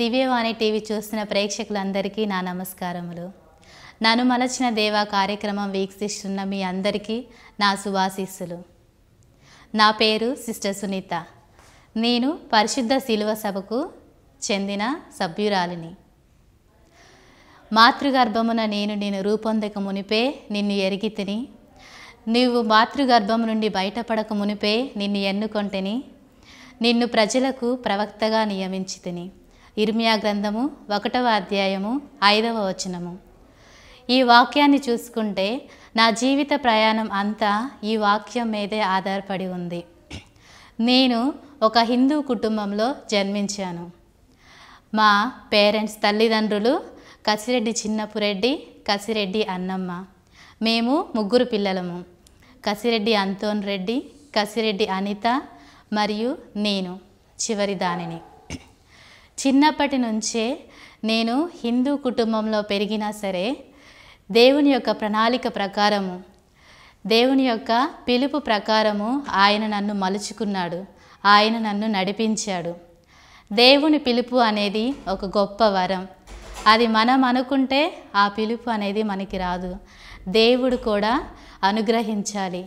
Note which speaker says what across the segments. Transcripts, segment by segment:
Speaker 1: దివ్యవాణి TV చూస్తున్న ప్రేక్షకులందరికీ నా నమస్కారములు. నన్ను మలచిన దేవా కార్యక్రమం వీక్షిస్తున్న మీ అందరికీ నా శుభాశీస్సులు. నా పేరు సిస్టర్ సునీత. నేను పరిశుద్ధ శిలువ సభకు చెందిన సభ్యురాలిని. మాతృగర్భమున నేను రూపొందక మునిపే నిన్ను ఎరిగితిని, నీవు మాతృగర్భము నుండి బయటపడక మునిపే నిన్ను ఎన్నుకొంటిని, నిన్ను ప్రజలకు ప్రవక్తగా నియమించితిని. ఇర్మియా గ్రంథము 1వ అధ్యాయము 5వ వచనము. ఈ వాక్యాన్ని చూసుకుంటే నా జీవిత ప్రయాణం అంతా ఈ వాక్యం మీదే ఆధారపడి ఉంది. నేను ఒక హిందూ కుటుంబంలో జన్మించాను. మా పేరెంట్స్ తల్లిదండ్రులు కసిరెడ్డి చిన్నపురెడ్డి, కసిరెడ్డి అన్నమ్మ. మేము 3 పిల్లలము. కసిరెడ్డి అంతోన్ రెడ్డి, కసిరెడ్డి అనిత మరియు నేను చివరి దానిని. చిన్నప్పటి నుంచే నేను హిందూ కుటుంబంలో పెరిగినా సరే దేవుని యొక్క ప్రణాళిక ప్రకారము, దేవుని యొక్క పిలుపు ప్రకారము ఆయన నన్ను మలుచుకున్నాడు, ఆయన నన్ను నడిపించాడు. దేవుని పిలుపు అనేది ఒక గొప్ప వరం. అది మనం అనుకుంటే ఆ పిలుపు అనేది మనకి రాదు, దేవుడు కూడా అనుగ్రహించాలి.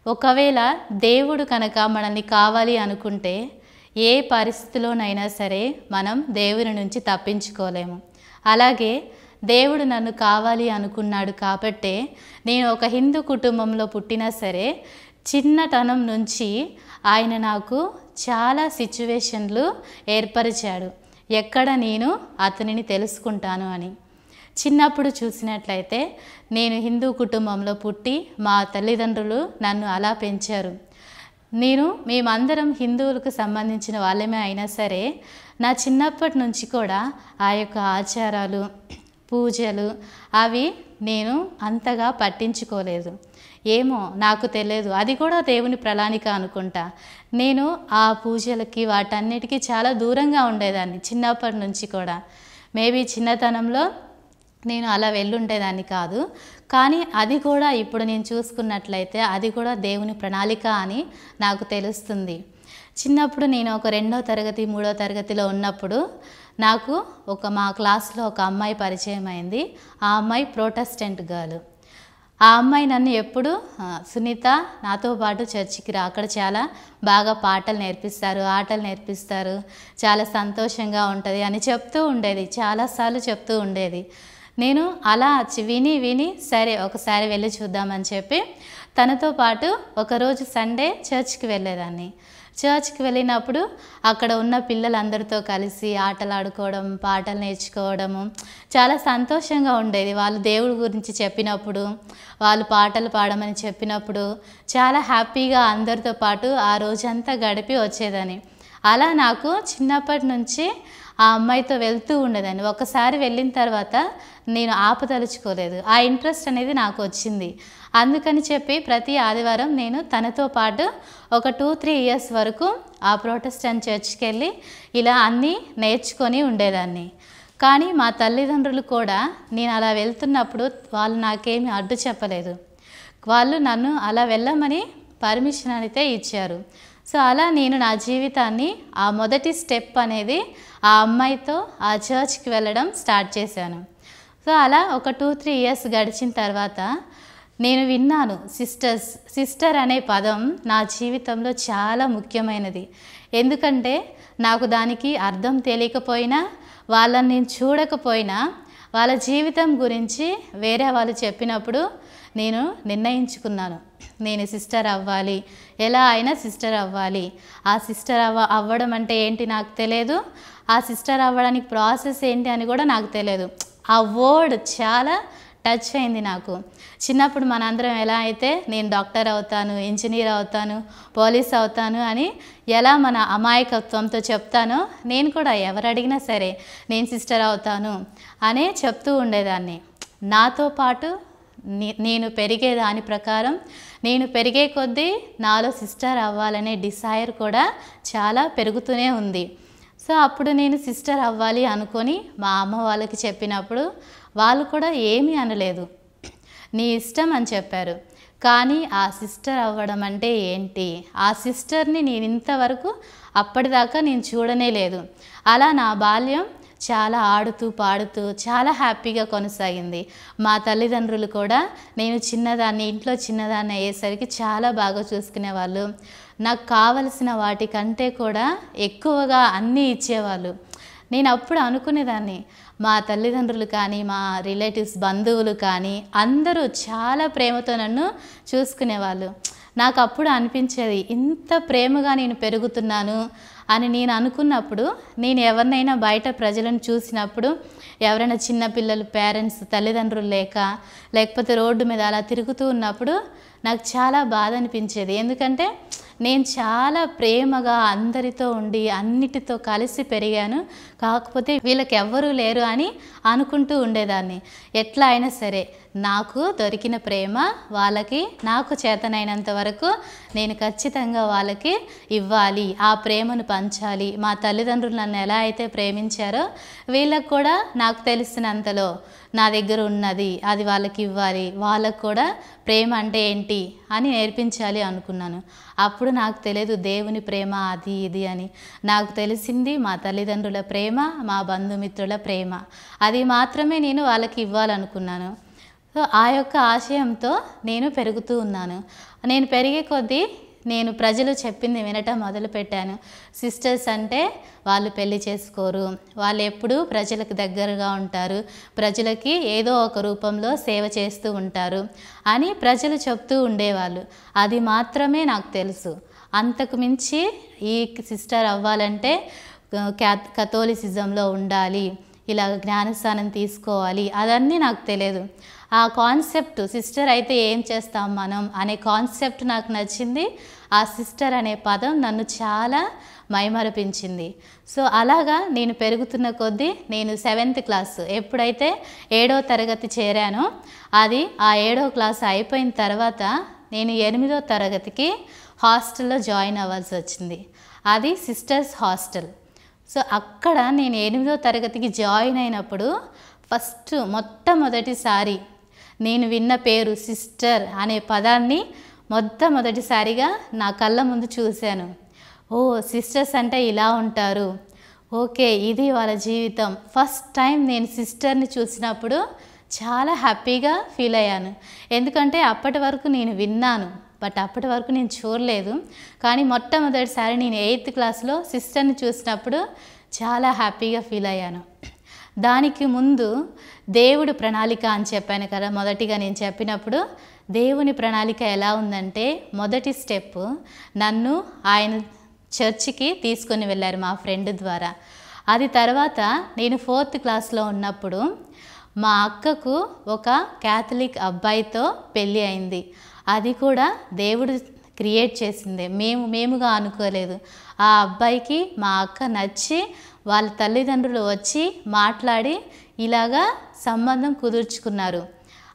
Speaker 1: ఒకవేళ దేవుడు కనుక మనల్ని కావాలి అనుకుంటే ఏ పరిస్థితిలోనైనా సరే మనం దేవుని నుంచి తప్పించుకోలేము. అలాగే దేవుడు నన్ను కావాలి అనుకున్నాడు కాబట్టే నేను ఒక హిందూ కుటుంబంలో పుట్టినా సరే చిన్నతనం నుంచి ఆయన నాకు చాలా సిచ్యువేషన్లు ఏర్పరిచాడు, ఎక్కడ నేను అతనిని తెలుసుకుంటాను అని. చిన్నప్పుడు చూసినట్లయితే నేను హిందూ కుటుంబంలో పుట్టి మా తల్లిదండ్రులు నన్ను అలా పెంచారు. మేమందరం హిందువులకు సంబంధించిన వాళ్ళమే అయినా సరే నా చిన్నప్పటి నుంచి కూడా ఆ యొక్క ఆచారాలు, పూజలు అవి నేను అంతగా పట్టించుకోలేదు. ఏమో నాకు తెలియదు, అది కూడా దేవుని ప్రణాళిక అనుకుంటా. నేను ఆ పూజలకి వాటన్నిటికీ చాలా దూరంగా ఉండేదాన్ని చిన్నప్పటి నుంచి కూడా. మేబీ చిన్నతనంలో నేను అలా వెళ్ళుండేదాన్ని కాదు. కానీ అది కూడా ఇప్పుడు నేను చూసుకున్నట్లయితే అది కూడా దేవుని ప్రణాళిక అని నాకు తెలుస్తుంది. చిన్నప్పుడు నేను ఒక 2వ తరగతి 3వ తరగతిలో ఉన్నప్పుడు నాకు మా క్లాస్లో ఒక అమ్మాయి పరిచయం అయింది. ఆ అమ్మాయి ప్రొటెస్టెంట్ గర్ల్. ఆ అమ్మాయి నన్ను ఎప్పుడు సునీత నాతో పాటు చర్చికి రా, అక్కడ చాలా బాగా పాటలు నేర్పిస్తారు, ఆటలు నేర్పిస్తారు, చాలా సంతోషంగా ఉంటుంది అని చెప్తూ ఉండేది, చాలాసార్లు చెప్తూ ఉండేది. నేను అలా విని సరే ఒకసారి వెళ్ళి చూద్దామని చెప్పి తనతో పాటు ఒకరోజు సండే చర్చ్కి వెళ్ళేదాన్ని. చర్చ్కి వెళ్ళినప్పుడు అక్కడ ఉన్న పిల్లలందరితో కలిసి ఆటలాడుకోవడం, పాటలు నేర్చుకోవడము చాలా సంతోషంగా ఉండేది. వాళ్ళు దేవుడి గురించి చెప్పినప్పుడు, వాళ్ళు పాటలు పాడమని చెప్పినప్పుడు చాలా హ్యాపీగా అందరితో పాటు ఆ రోజంతా గడిపి వచ్చేదని. అలా నాకు చిన్నప్పటి నుంచి ఆ అమ్మాయితో వెళ్తూ ఉండేదాన్ని. ఒకసారి వెళ్ళిన తర్వాత నేను ఆపదలుచుకోలేదు, ఆ ఇంట్రెస్ట్ అనేది నాకు వచ్చింది. అందుకని చెప్పి ప్రతి ఆదివారం నేను తనతో పాటు ఒక 2-3 ఇయర్స్ వరకు ఆ ప్రొటెస్టెంట్ చర్చ్కి వెళ్ళి ఇలా అన్నీ నేర్చుకొని ఉండేదాన్ని. కానీ మా తల్లిదండ్రులు కూడా నేను అలా వెళ్తున్నప్పుడు వాళ్ళు నాకేమీ అడ్డు చెప్పలేదు. వాళ్ళు నన్ను అలా వెళ్ళమని పర్మిషన్ అయితే ఇచ్చారు. సో అలా నేను నా జీవితాన్ని ఆ మొదటి స్టెప్ అనేది ఆ అమ్మాయితో ఆ చర్చ్కి వెళ్ళడం స్టార్ట్ చేశాను. సో అలా ఒక 2-3 ఇయర్స్ గడిచిన తర్వాత నేను విన్నాను, సిస్టర్ అనే పదం నా జీవితంలో చాలా ముఖ్యమైనది. ఎందుకంటే నాకు దానికి అర్థం తెలియకపోయినా, వాళ్ళని నేను చూడకపోయినా, వాళ్ళ జీవితం గురించి వేరే వాళ్ళు చెప్పినప్పుడు నేను నిర్ణయించుకున్నాను, నేను సిస్టర్ అవ్వాలి, ఎలా అయినా సిస్టర్ అవ్వాలి. ఆ సిస్టర్ అవ్వడం అంటే ఏంటి నాకు తెలియదు, ఆ సిస్టర్ అవ్వడానికి ప్రాసెస్ ఏంటి అని కూడా నాకు తెలియదు. ఆ వర్డ్ చాలా టచ్ అయింది నాకు. చిన్నప్పుడు మనందరం ఎలా అయితే నేను డాక్టర్ అవుతాను, ఇంజనీర్ అవుతాను, పోలీస్ అవుతాను అని ఎలా మన అమాయకత్వంతో చెప్తానో నేను కూడా ఎవరు అడిగినా సరే నేను సిస్టర్ అవుతాను అనే చెప్తూ ఉండేదాన్ని. నాతో పాటు నేను పెరిగే దాని ప్రకారం నేను పెరిగే కొద్దీ నాలో సిస్టర్ అవ్వాలనే డిజైర్ కూడా చాలా పెరుగుతూనే ఉంది. సో అప్పుడు నేను సిస్టర్ అవ్వాలి అనుకొని మా అమ్మ వాళ్ళకి చెప్పినప్పుడు వాళ్ళు కూడా ఏమీ అనలేదు, నీ ఇష్టం అని చెప్పారు. కానీ ఆ సిస్టర్ అవ్వడం అంటే ఏంటి, ఆ సిస్టర్ని నేను ఇంతవరకు అప్పటిదాకా నేను చూడనే లేదు. అలా నా బాల్యం చాలా ఆడుతూ పాడుతూ చాలా హ్యాపీగా కొనసాగింది. మా తల్లిదండ్రులు కూడా నేను ఇంట్లో చిన్నదాన్ని అయ్యేసరికి చాలా బాగా చూసుకునేవాళ్ళు. నాకు కావలసిన వాటికంటే కూడా ఎక్కువగా అన్నీ ఇచ్చేవాళ్ళు. నేను అప్పుడు అనుకునేదాన్ని, మా తల్లిదండ్రులు కానీ, మా రిలేటివ్స్ బంధువులు కానీ అందరూ చాలా ప్రేమతో నన్ను చూసుకునేవాళ్ళు. నాకు అప్పుడు అనిపించేది, ఇంత ప్రేమగా నేను పెరుగుతున్నాను అని నేను అనుకున్నప్పుడు, నేను ఎవరినైనా బయట ప్రజలను చూసినప్పుడు, ఎవరైనా చిన్నపిల్లలు పేరెంట్స్ తల్లిదండ్రులు లేకపోతే రోడ్డు మీద అలా తిరుగుతూ ఉన్నప్పుడు నాకు చాలా బాధ అనిపించేది. ఎందుకంటే నేను చాలా ప్రేమగా అందరితో ఉండి అన్నిటితో కలిసి పెరిగాను. కాకపోతే వీళ్ళకి ఎవ్వరూ లేరు అని అనుకుంటూ ఉండేదాన్ని. ఎట్లా అయినా సరే నాకు దొరికిన ప్రేమ వాళ్ళకి నాకు చేతనైనంత వరకు నేను ఖచ్చితంగా వాళ్ళకి ఇవ్వాలి, ఆ ప్రేమను పంచాలి. మా తల్లిదండ్రులు నన్ను ఎలా అయితే ప్రేమించారో వీళ్ళకు కూడా నాకు తెలిసినంతలో నా దగ్గర ఉన్నది అది వాళ్ళకి ఇవ్వాలి, వాళ్ళకు కూడా ప్రేమ అంటే ఏంటి అని నేర్పించాలి అనుకున్నాను. అప్పుడు నాకు తెలియదు దేవుని ప్రేమ అది ఇది అని. నాకు తెలిసింది మా తల్లిదండ్రుల ప్రేమ, మా బంధుమిత్రుల ప్రేమ, అది మాత్రమే నేను వాళ్ళకి ఇవ్వాలనుకున్నాను. సో ఆ యొక్క ఆశయంతో నేను పెరుగుతూ ఉన్నాను. నేను పెరిగే కొద్దీ నేను ప్రజలు చెప్పింది వినటం మొదలుపెట్టాను. సిస్టర్స్ అంటే వాళ్ళు పెళ్లి చేసుకోరు, వాళ్ళు ఎప్పుడూ ప్రజలకు దగ్గరగా ఉంటారు, ప్రజలకి ఏదో ఒక రూపంలో సేవ చేస్తూ ఉంటారు అని ప్రజలు చెప్తూ ఉండేవాళ్ళు. అది మాత్రమే నాకు తెలుసు. అంతకు మించి ఈ సిస్టర్ అవ్వాలంటే కథోలిసిజంలో ఉండాలి, ఇలా జ్ఞానస్నానం తీసుకోవాలి, అదన్నీ నాకు తెలియదు. ఆ కాన్సెప్ట్ సిస్టర్ అయితే ఏం చేస్తాం మనం అనే కాన్సెప్ట్ నాకు నచ్చింది. ఆ సిస్టర్ అనే పదం నన్ను చాలా మైమరపించింది. సో అలాగా నేను పెరుగుతున్న కొద్దీ నేను 7th క్లాస్ ఎప్పుడైతే 7వ తరగతి చేరానో, అది ఆ 7వ క్లాస్ అయిపోయిన తర్వాత నేను 8వ తరగతికి హాస్టల్లో జాయిన్ అవ్వాల్సి వచ్చింది. అది సిస్టర్స్ హాస్టల్. సో అక్కడ నేను 8వ తరగతికి జాయిన్ అయినప్పుడు మొట్టమొదటిసారి నేను విన్న పేరు సిస్టర్ అనే పదాన్ని మొట్టమొదటిసారిగా నా కళ్ళ ముందు చూశాను. ఓ, సిస్టర్స్ అంటే ఇలా ఉంటారు, ఓకే ఇది వాళ్ళ జీవితం. ఫస్ట్ టైం నేను సిస్టర్ని చూసినప్పుడు చాలా హ్యాపీగా ఫీల్ అయ్యాను. ఎందుకంటే అప్పటి వరకు నేను విన్నాను, బట్ అప్పటి వరకు నేను చూడలేదు. కానీ మొట్టమొదటిసారి నేను 8th క్లాస్లో సిస్టర్ని చూసినప్పుడు చాలా హ్యాపీగా ఫీల్ అయ్యాను. దానికి ముందు దేవుడి ప్రణాళిక అని చెప్పాను కదా, మొదటిగా నేను చెప్పినప్పుడు దేవుని ప్రణాళిక ఎలా ఉందంటే, మొదటి స్టెప్ నన్ను ఆయన చర్చికి తీసుకొని వెళ్ళారు మా ఫ్రెండ్ ద్వారా. అది తర్వాత నేను 4th క్లాస్లో ఉన్నప్పుడు మా అక్కకు ఒక క్యాథలిక్ అబ్బాయితో పెళ్ళి అయింది. అది కూడా దేవుడు క్రియేట్ చేసిందే, మేముగా అనుకోలేదు. ఆ అబ్బాయికి మా అక్క నచ్చి వాళ్ళ తల్లిదండ్రులు వచ్చి మాట్లాడి ఇలాగా సంబంధం కుదుర్చుకున్నారు.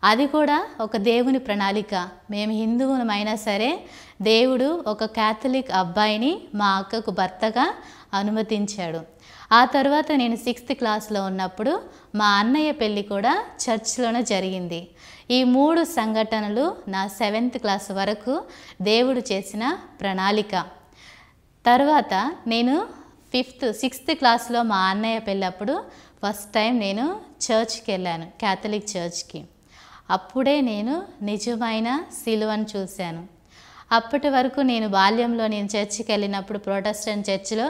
Speaker 1: అది కూడా ఒక దేవుని ప్రణాళిక. మేము హిందువులమైనా సరే దేవుడు ఒక క్యాథలిక్ అబ్బాయిని మా అక్కకు భర్తగా అనుమతించాడు. ఆ తర్వాత నేను 6th క్లాస్లో ఉన్నప్పుడు మా అన్నయ్య పెళ్ళి కూడా చర్చ్లోనే జరిగింది. ఈ 3 సంఘటనలు నా 7th క్లాస్ వరకు దేవుడు చేసిన ప్రణాళిక. తర్వాత నేను 6th క్లాస్లో మా అన్నయ్య పెళ్ళప్పుడు ఫస్ట్ టైం నేను చర్చ్కి వెళ్ళాను, క్యాథలిక్ చర్చ్కి. అప్పుడే నేను నిజమైన సిలువను చూశాను. అప్పటి వరకు నేను బాల్యంలో నేను చర్చికి వెళ్ళినప్పుడు ప్రొటెస్టెంట్ చర్చిలో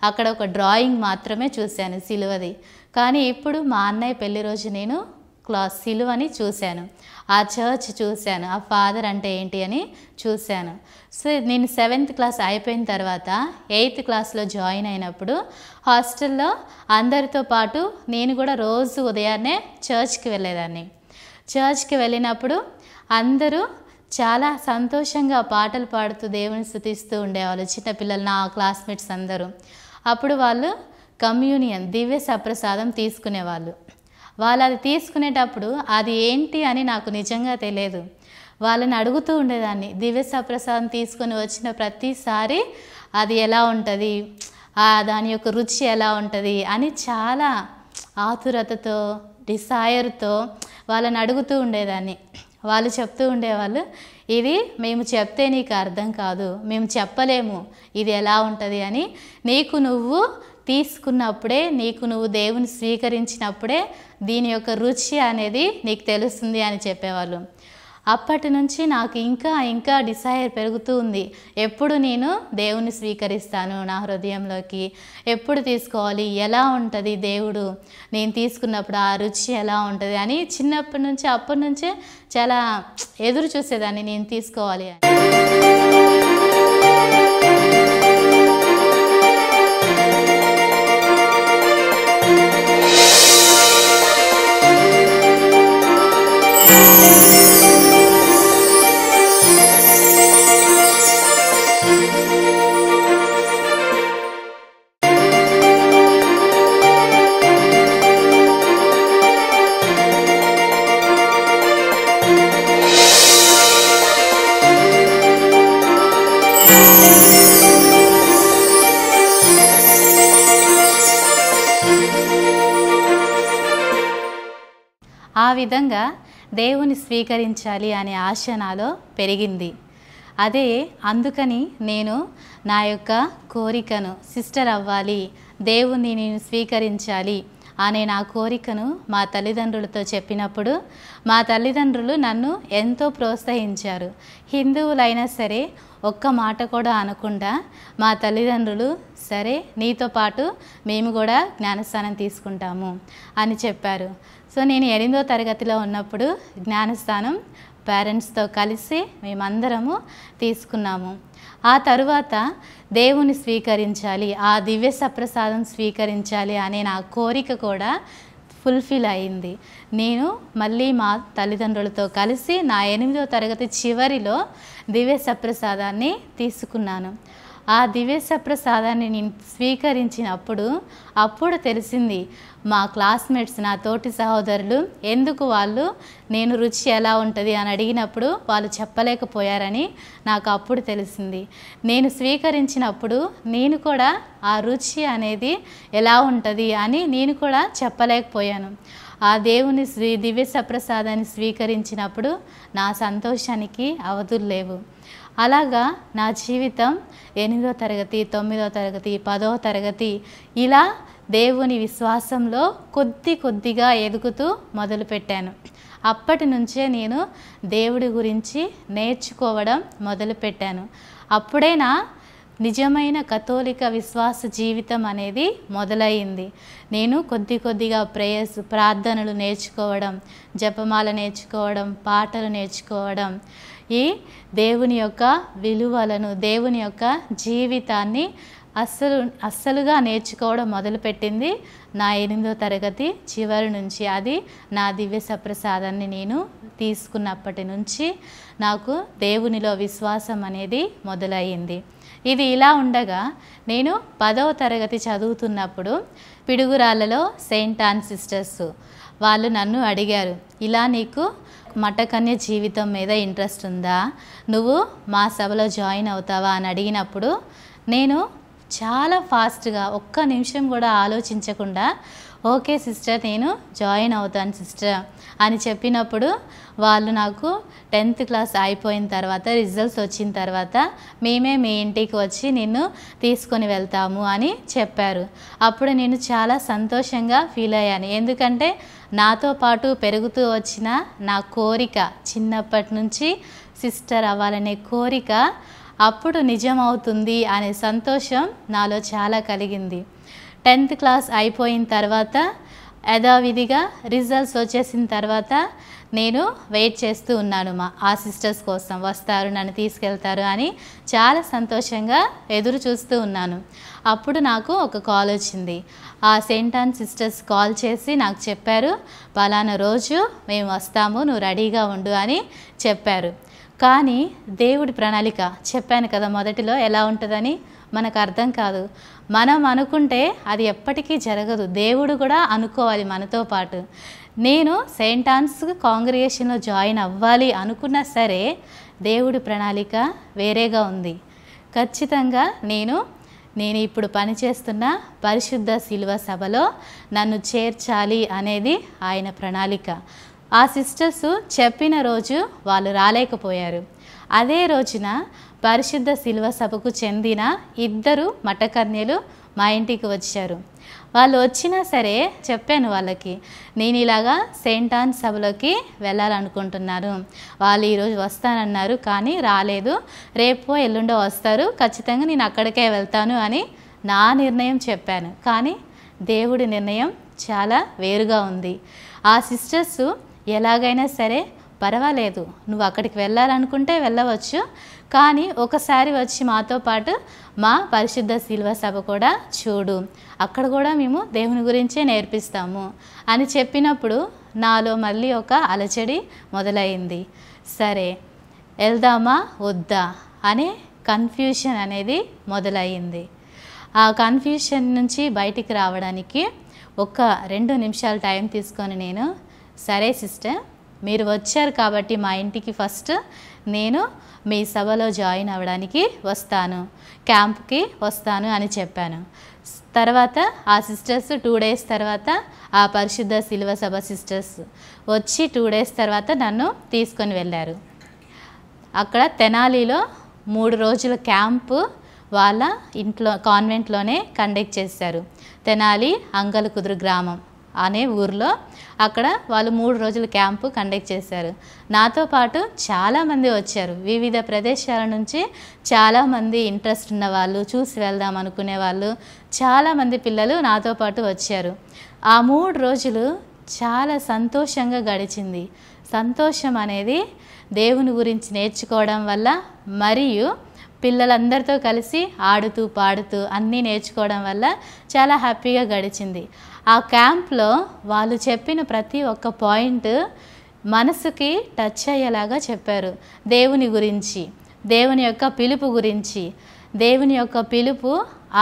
Speaker 1: అక్కడ ఒక డ్రాయింగ్ మాత్రమే చూశాను సిలువది. కానీ ఇప్పుడు మా అన్నయ్య పెళ్లి రోజు నేను సిలువని చూశాను, ఆ చర్చ్ చూశాను, ఆ ఫాదర్ అంటే ఏంటి అని చూశాను. సో నేను 7th క్లాస్ అయిపోయిన తర్వాత 8th క్లాస్లో జాయిన్ అయినప్పుడు హాస్టల్లో అందరితో పాటు నేను కూడా రోజు ఉదయాన్నే చర్చ్కి వెళ్ళేదాన్ని. చర్చ్కి వెళ్ళినప్పుడు అందరూ చాలా సంతోషంగా పాటలు పాడుతూ దేవుని స్తుతిస్తూ ఉండేవాళ్ళు, చిన్నపిల్లలు నా క్లాస్మేట్స్ అందరూ. అప్పుడు వాళ్ళు కమ్యూనియన్ దివ్య సప్రసాదం తీసుకునేవాళ్ళు. వాళ్ళు అది తీసుకునేటప్పుడు అది ఏంటి అని నాకు నిజంగా తెలియదు. వాళ్ళని అడుగుతూ ఉండేదాన్ని, దివ్య సప్రసాదం తీసుకొని వచ్చిన ప్రతిసారి అది ఎలా ఉంటుంది, దాని యొక్క రుచి ఎలా ఉంటుంది అని చాలా ఆతురతతో డిజైర్తో వాళ్ళని అడుగుతూ ఉండేదాన్ని. వాళ్ళు చెప్తూ ఉండేవాళ్ళు, ఇది మేము చెప్తే నీకు అర్థం కాదు, మేము చెప్పలేము ఇది ఎలా ఉంటుంది అని, నీకు నువ్వు తీసుకున్నప్పుడే, నీకు నువ్వు దేవుని స్వీకరించినప్పుడే దీని యొక్క రుచి అనేది నీకు తెలుస్తుంది అని చెప్పేవాళ్ళు. అప్పటి నుంచి నాకు ఇంకా డిసైర్ పెరుగుతూ ఉంది. ఎప్పుడు నేను దేవుని స్వీకరిస్తాను నా హృదయంలోకి, ఎప్పుడు తీసుకోవాలి, ఎలా ఉంటుంది దేవుడు నేను తీసుకున్నప్పుడు ఆ రుచి ఎలా ఉంటుంది అని చిన్నప్పటి నుంచి అప్పటి నుంచే చాలా ఎదురు చూసేదాన్ని నేను తీసుకోవాలి అని. ఆ విధంగా దేవుని స్వీకరించాలి అనే ఆశ నాలో పెరిగింది. అందుకని నేను నా యొక్క కోరికను సిస్టర్ అవ్వాలి, దేవుని నేను స్వీకరించాలి అనే నా కోరికను మా తల్లిదండ్రులతో చెప్పినప్పుడు మా తల్లిదండ్రులు నన్ను ఎంతో ప్రోత్సహించారు. హిందువులైనా సరే ఒక్క మాట కూడా అనకుండా మా తల్లిదండ్రులు సరే నీతో పాటు మేము కూడా జ్ఞానస్నానం తీసుకుంటాము అని చెప్పారు. సో నేను 8వ తరగతిలో ఉన్నప్పుడు జ్ఞానస్నానం పేరెంట్స్తో కలిసి మేమందరము తీసుకున్నాము. ఆ తరువాత దేవుని స్వీకరించాలి, ఆ దివ్య సప్రసాదం స్వీకరించాలి అనే నా కోరిక కూడా ఫుల్ఫిల్ అయింది. నేను మళ్ళీ మా తల్లిదండ్రులతో కలిసి నా 8వ తరగతి చివరిలో దివ్య సప్రసాదాన్ని తీసుకున్నాను. ఆ దివ్య సప్రసాదాన్ని నేను స్వీకరించినప్పుడు అప్పుడు తెలిసింది మా క్లాస్మేట్స్, నా తోటి సహోదరులు ఎందుకు వాళ్ళు నేను రుచి ఎలా ఉంటుంది అని అడిగినప్పుడు వాళ్ళు చెప్పలేకపోయారని నాకు అప్పుడు తెలిసింది. నేను స్వీకరించినప్పుడు నేను కూడా ఆ రుచి అనేది ఎలా ఉంటుంది అని నేను కూడా చెప్పలేకపోయాను. ఆ దేవుని దివ్య సప్రసాదాన్ని స్వీకరించినప్పుడు నా సంతోషానికి అవధులు లేవు. అలాగా నా జీవితం 8వ తరగతి, 9వ తరగతి, 10వ తరగతి ఇలా దేవుని విశ్వాసంలో కొద్దిగా ఎదుగుతూ మొదలుపెట్టాను. అప్పటి నుంచే నేను దేవుడి గురించి నేర్చుకోవడం మొదలుపెట్టాను. అప్పుడే నా నిజమైన కథోలిక విశ్వాస జీవితం అనేది మొదలయ్యింది. నేను కొద్దిగా ప్రార్థనలు నేర్చుకోవడం, జపమాల నేర్చుకోవడం, పాటలు నేర్చుకోవడం, ఈ దేవుని యొక్క విలువలను, దేవుని యొక్క జీవితాన్ని అస్సలుగా నేర్చుకోవడం మొదలుపెట్టింది నా 8వ తరగతి చివరి నుంచి. అది నా దివ్య సప్రసాదాన్ని నేను తీసుకున్నప్పటి నుంచి నాకు దేవునిలో విశ్వాసం అనేది మొదలయ్యింది. ఇది ఇలా ఉండగా నేను 10వ తరగతి చదువుతున్నప్పుడు పిడుగురాళ్ళలో సెయింట్ ఆన్ సిస్టర్స్ వాళ్ళు నన్ను అడిగారు, ఇలా నీకు మఠకన్య జీవితం మీద ఇంట్రెస్ట్ ఉందా, నువ్వు మా సభలో జాయిన్ అవుతావా అని అడిగినప్పుడు నేను చాలా ఫాస్ట్గా ఒక్క నిమిషం కూడా ఆలోచించకుండా ఓకే సిస్టర్ నేను జాయిన్ అవుతాను సిస్టర్ అని చెప్పినప్పుడు వాళ్ళు నాకు 10th క్లాస్ అయిపోయిన తర్వాత రిజల్ట్స్ వచ్చిన తర్వాత మేమే మీ ఇంటికి వచ్చి నిన్ను తీసుకొని వెళ్తాము అని చెప్పారు. అప్పుడు నేను చాలా సంతోషంగా ఫీల్ అయ్యాను. ఎందుకంటే నాతో పాటు పెరుగుతూ వచ్చిన నా కోరిక, చిన్నప్పటి నుంచి సిస్టర్ అవ్వాలనే కోరిక అప్పుడు నిజమవుతుంది అనే సంతోషం నాలో చాలా కలిగింది. 10th క్లాస్ అయిపోయిన తర్వాత యథావిధిగా రిజల్ట్స్ వచ్చేసిన తర్వాత నేను వెయిట్ చేస్తూ ఉన్నాను ఆ సిస్టర్స్ కోసం, వస్తారు నన్ను తీసుకెళ్తారు అని చాలా సంతోషంగా ఎదురు చూస్తూ ఉన్నాను. అప్పుడు నాకు ఒక కాల్ వచ్చింది. ఆ సెయింట్ ఆన్ సిస్టర్స్ కాల్ చేసి నాకు చెప్పారు, పలానా రోజు మేము వస్తాము, నువ్వు రెడీగా ఉండు అని చెప్పారు. కానీ దేవుడి ప్రణాళిక చెప్పాను కదా మొదటిలో ఎలా ఉంటుందని మనకు అర్థం కాదు. మనం అనుకుంటే అది ఎప్పటికీ జరగదు. దేవుడు కూడా అనుకోవాలి మనతో పాటు. నేను సెయింట్ ఆన్స్ కాంగ్రిగేషన్లో జాయిన్ అవ్వాలి అనుకున్నా సరే దేవుడి ప్రణాళిక వేరేగా ఉంది. ఖచ్చితంగా నేను ఇప్పుడు పనిచేస్తున్న పరిశుద్ధ శిలువ సభలో నన్ను చేర్చాలి అనేది ఆయన ప్రణాళిక. ఆ సిస్టర్స్ చెప్పిన రోజు వాళ్ళు రాలేకపోయారు. అదే రోజున పరిశుద్ధ శిలువ సభకు చెందిన 2 మఠకన్యలు మా ఇంటికి వచ్చారు. వాళ్ళు వచ్చినా సరే చెప్పాను వాళ్ళకి, నేను ఇలాగా సెయింట్ ఆన్ సభలోకి వెళ్ళాలనుకుంటున్నాను. వాళ్ళు ఈరోజు వస్తానన్నారు కానీ రాలేదు, రేపో ఎల్లుండో వస్తారు, ఖచ్చితంగా నేను అక్కడికే వెళ్తాను అని నా నిర్ణయం చెప్పాను. కానీ దేవుడి నిర్ణయం చాలా వేరుగా ఉంది. ఆ సిస్టర్స్ ఎలాగైనా సరే పర్వాలేదు, నువ్వు అక్కడికి వెళ్ళాలనుకుంటే వెళ్ళవచ్చు, కానీ ఒకసారి వచ్చి మాతో పాటు మా పరిశుద్ధ శిలువ సభ కూడా చూడు, అక్కడ కూడా మేము దేవుని గురించే నేర్పిస్తాము అని చెప్పినప్పుడు నాలో మళ్ళీ ఒక అలచడి మొదలైంది. సరే వెళ్దామా వద్దా అనే కన్ఫ్యూషన్ అనేది మొదలయ్యింది. ఆ కన్ఫ్యూషన్ నుంచి బయటికి రావడానికి ఒక 2 నిమిషాలు టైం తీసుకొని నేను, సరే సిస్టర్ మీరు వచ్చారు కాబట్టి మా ఇంటికి ఫస్ట్ నేను మీ సభలో జాయిన్ అవ్వడానికి వస్తాను, క్యాంప్కి వస్తాను అని చెప్పాను. తర్వాత ఆ సిస్టర్స్ 2 డేస్ తర్వాత ఆ పరిశుద్ధ శిలువ సభ సిస్టర్స్ వచ్చి 2 డేస్ తర్వాత నన్ను తీసుకొని వెళ్ళారు. అక్కడ తెనాలిలో 3 రోజుల క్యాంపు వాళ్ళ ఇంట్లో కాన్వెంట్లోనే కండక్ట్ చేశారు. తెనాలి అంగలకుదురు గ్రామం అనే ఊర్లో అక్కడ వాళ్ళు 3 రోజుల క్యాంపు కండక్ట్ చేశారు. నాతో పాటు చాలామంది వచ్చారు, వివిధ ప్రదేశాల నుంచి చాలామంది ఇంట్రెస్ట్ ఉన్న వాళ్ళు, చూసి వెళ్దాం అనుకునే వాళ్ళు చాలామంది పిల్లలు నాతో పాటు వచ్చారు. ఆ 3 రోజులు చాలా సంతోషంగా గడిచింది. సంతోషం అనేది దేవుని గురించి నేర్చుకోవడం వల్ల, మరియు పిల్లలందరితో కలిసి ఆడుతూ పాడుతూ అన్నీ నేర్చుకోవడం వల్ల చాలా హ్యాపీగా గడిచింది. ఆ క్యాంప్లో వాళ్ళు చెప్పిన ప్రతి ఒక్క పాయింట్ మనసుకి టచ్ అయ్యేలాగా చెప్పారు. దేవుని గురించి, దేవుని యొక్క పిలుపు గురించి, దేవుని యొక్క పిలుపు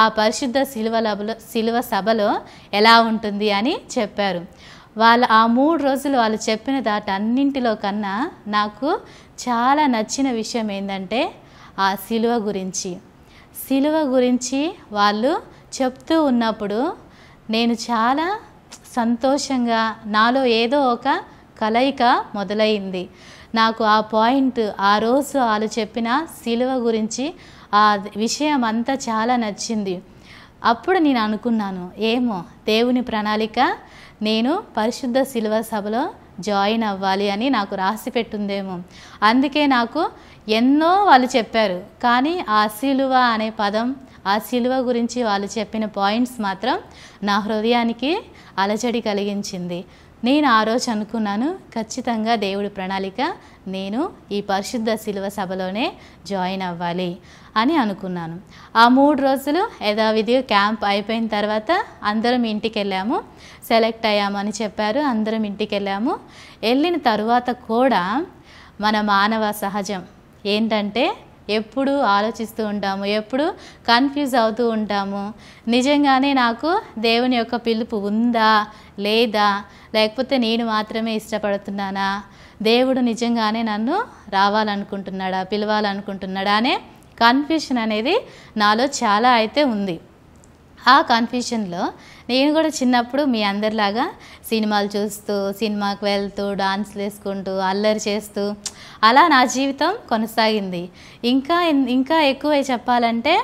Speaker 1: ఆ పరిశుద్ధ శిలువ సభలో ఎలా ఉంటుంది అని చెప్పారు. వాళ్ళు ఆ 3 రోజులు వాళ్ళు చెప్పిన దాటన్నింటిలో కన్నా నాకు చాలా నచ్చిన విషయం ఏంటంటే ఆ శిలువ గురించి వాళ్ళు చెప్తూ ఉన్నప్పుడు నేను చాలా సంతోషంగా, నాలో ఏదో ఒక కలయిక మొదలైంది. నాకు ఆ పాయింట్, ఆ రోజు వాళ్ళు చెప్పిన శిలువ గురించి ఆ విషయం అంతా చాలా నచ్చింది. అప్పుడు నేను అనుకున్నాను, ఏమో దేవుని ప్రణాళిక నేను పరిశుద్ధ శిలువ సభలో జాయిన్ అవ్వాలి అని నాకు రాసి పెట్టుందేమో. అందుకే నాకు ఎన్నో వాళ్ళు చెప్పారు, కానీ ఆ శిలువ అనే పదం, ఆ శిలువ గురించి వాళ్ళు చెప్పిన పాయింట్స్ మాత్రం నా హృదయానికి అలజడి కలిగించింది. నేను ఆ రోజు అనుకున్నాను, ఖచ్చితంగా దేవుడి ప్రణాళిక నేను ఈ పరిశుద్ధ శిలువ సభలోనే జాయిన్ అవ్వాలి అని అనుకున్నాను. ఆ 3 రోజులు యథావిధిగా క్యాంప్ అయిపోయిన తర్వాత అందరం ఇంటికి వెళ్ళాము. సెలెక్ట్ అయ్యామని చెప్పారు, అందరం ఇంటికి వెళ్ళాము. వెళ్ళిన తర్వాత కూడా మన మానవ సహజం ఏంటంటే ఎప్పుడు ఆలోచిస్తూ ఉంటాము, ఎప్పుడు కన్ఫ్యూజ్ అవుతూ ఉంటాము. నిజంగానే నాకు దేవుని యొక్క పిలుపు ఉందా లేదా, లేకపోతే నేను మాత్రమే ఇష్టపడుతున్నానా, దేవుడు నిజంగానే నన్ను రావాలనుకుంటున్నాడా, పిలవాలనుకుంటున్నాడా అనే కన్ఫ్యూషన్ అనేది నాలో చాలా అయితే ఉంది. ఆ కన్ఫ్యూషన్లో నేను కూడా చిన్నప్పుడు మీ అందరిలాగా సినిమాలు చూస్తూ, సినిమాకి వెళ్తూ, డాన్స్లు వేసుకుంటూ, అల్లరి చేస్తూ అలా నా జీవితం కొనసాగింది. ఇంకా ఎక్కువ చెప్పాలంటే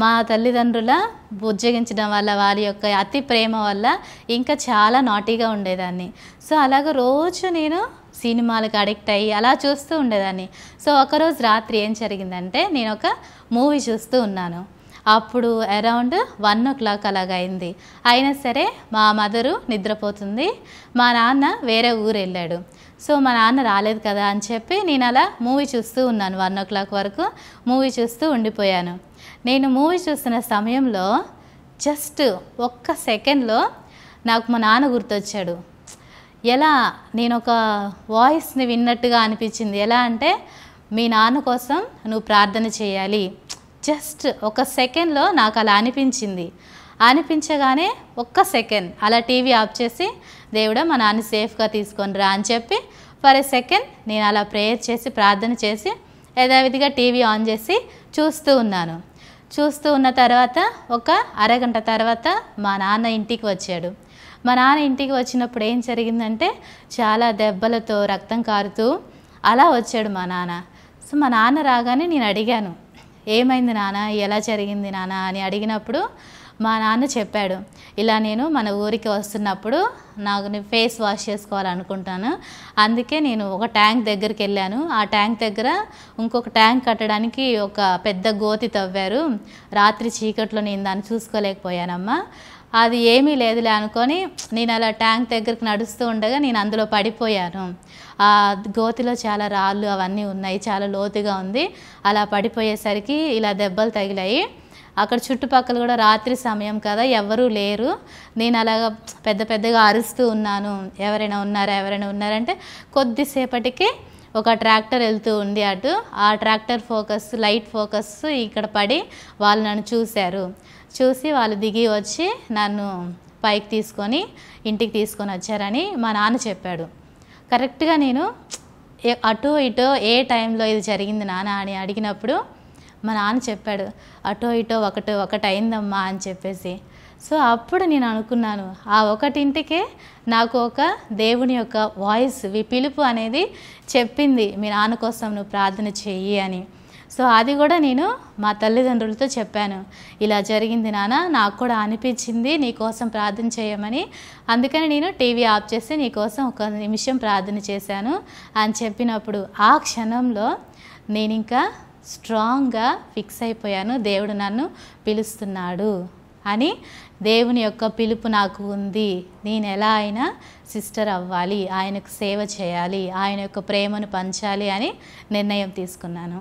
Speaker 1: మా తల్లిదండ్రుల బుజ్జగించడం వల్ల, వాళ్ళ యొక్క అతి ప్రేమ వల్ల ఇంకా చాలా నాటీగా ఉండేదాన్ని. సో అలాగ రోజు నేను సినిమాలకు అడిక్ట్ అయ్యి అలా చూస్తూ ఉండేదాన్ని. సో ఒకరోజు రాత్రి ఏం జరిగిందంటే, నేను ఒక మూవీ చూస్తూ ఉన్నాను. అప్పుడు అరౌండ్ 1 o'clock అలాగైంది. అయినా సరే మా మదరు నిద్రపోతుంది, మా నాన్న వేరే ఊరు వెళ్ళాడు. సో మా నాన్న రాలేదు కదా అని చెప్పి నేను అలా మూవీ చూస్తూ ఉన్నాను. 1 o'clock వరకు మూవీ చూస్తూ ఉండిపోయాను. నేను మూవీ చూస్తున్న సమయంలో జస్ట్ ఒక్క సెకండ్లో నాకు మా నాన్న గుర్తొచ్చాడు. ఎలా, నేను ఒక వాయిస్ని విన్నట్టుగా అనిపించింది. ఎలా అంటే, మీ నాన్న కోసం నువ్వు ప్రార్థన చేయాలి. జస్ట్ ఒక సెకండ్లో నాకు అలా అనిపించగానే ఒక్క సెకండ్ అలా టీవీ ఆఫ్ చేసి, దేవుడా మా నాన్న సేఫ్గా తీసుకొని రా అని చెప్పి ఫర్ ఎ సెకండ్ నేను అలా ప్రేయర్ చేసి, ప్రార్థన చేసి యథావిధిగా టీవీ ఆన్ చేసి చూస్తూ ఉన్నాను. చూస్తూ ఉన్న తర్వాత ఒక అరగంట తర్వాత మా నాన్న ఇంటికి వచ్చాడు. మా నాన్న ఇంటికి వచ్చినప్పుడు ఏం జరిగిందంటే, చాలా దెబ్బలతో రక్తం కారుతూ అలా వచ్చాడు మా నాన్న. సో మా నాన్న రాగానే నేను అడిగాను, ఏమైంది నాన్న, ఎలా జరిగింది నాన్న అని అడిగినప్పుడు మా నాన్న చెప్పాడు, ఇలా నేను మన ఊరికి వస్తున్నప్పుడు నాకు ఫేస్ వాష్ చేసుకోవాలనుకుంటాను, అందుకే నేను ఒక ట్యాంక్ దగ్గరికి వెళ్ళాను. ఆ ట్యాంక్ దగ్గర ఇంకొక ట్యాంక్ కట్టడానికి ఒక పెద్ద గోతి తవ్వారు. రాత్రి చీకట్లో నేను దాన్ని చూసుకోలేకపోయానమ్మా. అది ఏమీ లేదులే అనుకొని నేను అలా ట్యాంక్ దగ్గరికి నడుస్తూ ఉండగా నేను అందులో పడిపోయాను. ఆ గోతిలో చాలా రాళ్ళు అవన్నీ ఉన్నాయి, చాలా లోతుగా ఉంది. అలా పడిపోయేసరికి ఇలా దెబ్బలు తగిలాయి. అక్కడ చుట్టుపక్కల కూడా రాత్రి సమయం కదా, ఎవరూ లేరు. నేను అలాగా పెద్దగా అరుస్తూ ఉన్నాను, ఎవరైనా ఉన్నారంటే కొద్దిసేపటికి ఒక ట్రాక్టర్ వెళ్తూ ఉంది అటు. ఆ ట్రాక్టర్ లైట్ ఫోకస్ ఇక్కడ పడి వాళ్ళు నన్ను చూసి వాళ్ళు దిగి వచ్చి నన్ను పైకి తీసుకొని ఇంటికి తీసుకొని వచ్చారని మా నాన్న చెప్పాడు. కరెక్ట్గా నేను అటో ఇటో ఏ టైంలో ఇది జరిగింది నాన్న అని అడిగినప్పుడు మా నాన్న చెప్పాడు, అటో ఇటో ఒకటి అయిందమ్మా అని చెప్పేసి. సో అప్పుడు నేను అనుకున్నాను, ఆ ఒకటింటికే నాకు ఒక దేవుని యొక్క వాయిస్, పిలుపు అనేది చెప్పింది, మీ నాన్న కోసం నువ్వు ప్రార్థన చెయ్యి అని. సో అది కూడా నేను మా తల్లిదండ్రులతో చెప్పాను, ఇలా జరిగింది నాన్న, నాకు కూడా అనిపించింది నీకోసం ప్రార్థన చేయమని, అందుకని నేను టీవీ ఆఫ్ చేసి నీకోసం ఒక నిమిషం ప్రార్థన చేశాను అని చెప్పినప్పుడు ఆ క్షణంలో నేను ఇంకా స్ట్రాంగ్గా ఫిక్స్ అయిపోయాను, దేవుడు నన్ను పిలుస్తున్నాడు అని. దేవుని యొక్క పిలుపు నాకు ఉంది, నేను ఎలా అయినా సిస్టర్ అవ్వాలి, ఆయనకు సేవ చేయాలి, ఆయన యొక్క ప్రేమను పంచాలి అని నిర్ణయం తీసుకున్నాను.